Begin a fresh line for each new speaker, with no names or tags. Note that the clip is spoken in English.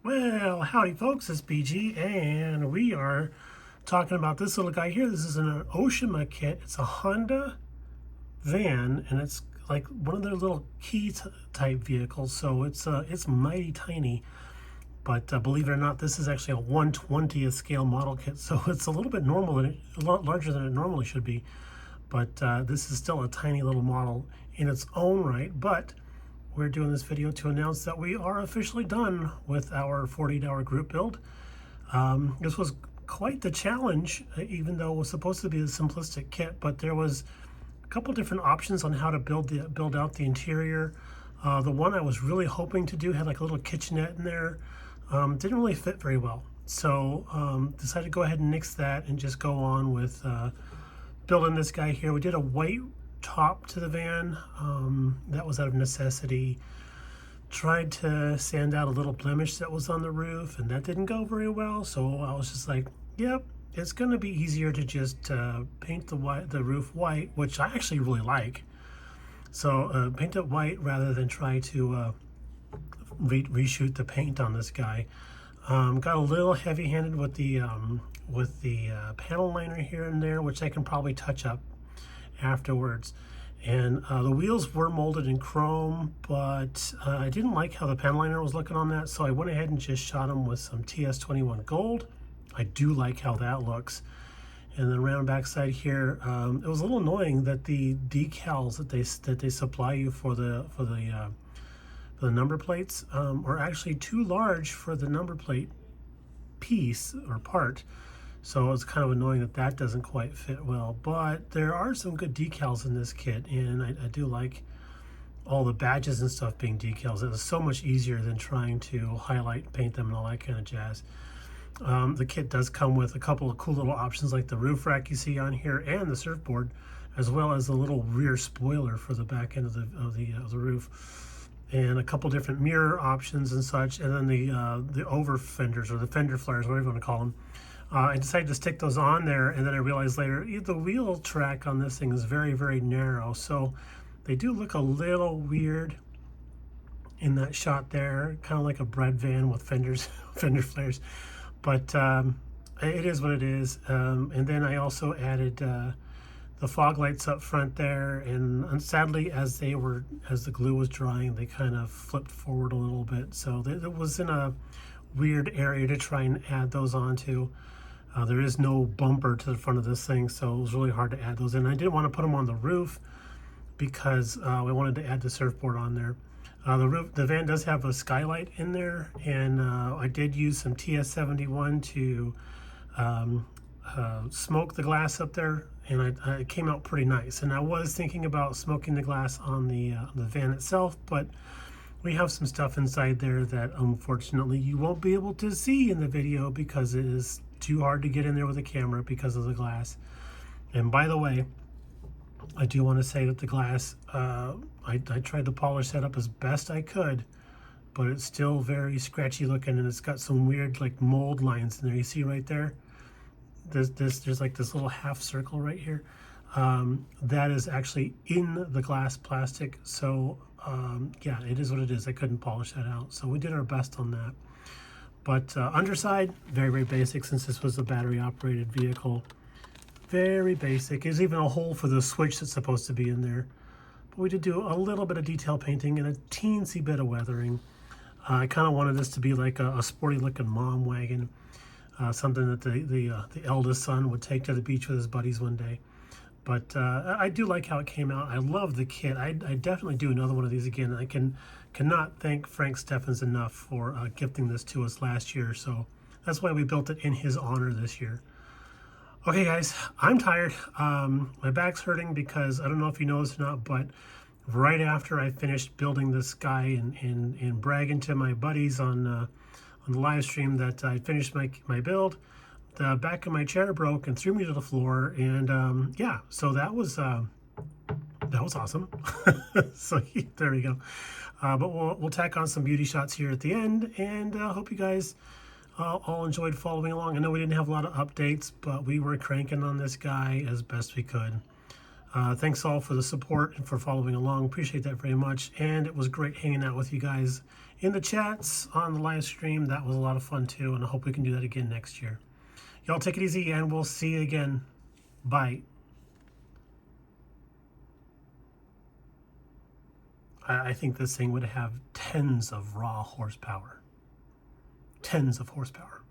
Well, howdy folks, it's BG, and we are talking about this little guy here. This is an Oshima kit. It's a Honda van, and it's like one of their little key type vehicles, so it's mighty tiny. But believe it or not, this is actually a 1/20th scale model kit, so it's a little bit a lot larger than it normally should be. But this is still a tiny little model in its own right. But we're doing this video to announce that we are officially done with our 48-hour group build. This was quite the challenge, even though it was supposed to be a simplistic kit, but there was a couple different options on how to build out the interior. The one I was really hoping to do had like a little kitchenette in there. Didn't really fit very well. So decided to go ahead and nix that and just go on with building this guy here. We did a white top to the van. That was out of necessity. Tried to sand out a little blemish that was on the roof, and that didn't go very well. So I was just like, yep, it's going to be easier to just paint the roof white, which I actually really like. So paint it white rather than try to reshoot the paint on this guy. Got a little heavy-handed with the panel liner here and there, which I can probably touch up afterwards. And the wheels were molded in chrome, but I didn't like how the panel liner was looking on that, so I went ahead and just shot them with some TS21 gold. I do like how that looks. And then around backside here, it was a little annoying that the decals that they supply you for the number plates are actually too large for the number plate piece or part. So it's kind of annoying that that doesn't quite fit well, but there are some good decals in this kit, and I do like all the badges and stuff being decals. It was so much easier than trying to highlight, paint them, and all that kind of jazz. The kit does come with a couple of cool little options like the roof rack you see on here and the surfboard, as well as the little rear spoiler for the back end of the roof, and a couple different mirror options and such, and then the over fenders, or the fender flares, whatever you want to call them. I decided to stick those on there, and then I realized later the wheel track on this thing is very, very narrow, so they do look a little weird in that shot there, kind of like a bread van with fender flares. But it is what it is. And then I also added the fog lights up front there, and sadly, as the glue was drying, they kind of flipped forward a little bit, so it was in a weird area to try and add those onto. There is no bumper to the front of this thing, so it was really hard to add those in. I didn't want to put them on the roof because we wanted to add the surfboard on there. The van does have a skylight in there, and I did use some TS71 to smoke the glass up there, and it came out pretty nice. And I was thinking about smoking the glass on the van itself, but we have some stuff inside there that unfortunately you won't be able to see in the video because it is too hard to get in there with a camera because of the glass. And by the way, I do want to say that the glass, I tried to polish that up as best I could, but it's still very scratchy looking, and it's got some weird like mold lines in there. You see right there? There's like this little half circle right here. That is actually in the glass plastic. So yeah, it is what it is. I couldn't polish that out. So we did our best on that. But underside, very, very basic, since this was a battery operated vehicle. Very basic. There's even a hole for the switch that's supposed to be in there. But we did do a little bit of detail painting and a teensy bit of weathering. I kind of wanted this to be like a sporty looking mom wagon. Something that the eldest son would take to the beach with his buddies one day. But I do like how it came out. I love the kit. I definitely do another one of these again. I cannot thank Frank Steffens enough for gifting this to us last year. So that's why we built it in his honor this year. Okay, guys, I'm tired. My back's hurting because I don't know if you know this or not, but right after I finished building this guy and bragging to my buddies on the live stream that I finished my build, the back of my chair broke and threw me to the floor, and yeah, so that was awesome. So there we go. But we'll tack on some beauty shots here at the end, and hope you guys all enjoyed following along. I know we didn't have a lot of updates, but we were cranking on this guy as best we could. Thanks all for the support and for following along. Appreciate that very much. And it was great hanging out with you guys in the chats on the live stream. That was a lot of fun too, and I hope we can do that again next year. Y'all take it easy, and we'll see you again. Bye. I think this thing would have tens of raw horsepower. Tens of horsepower.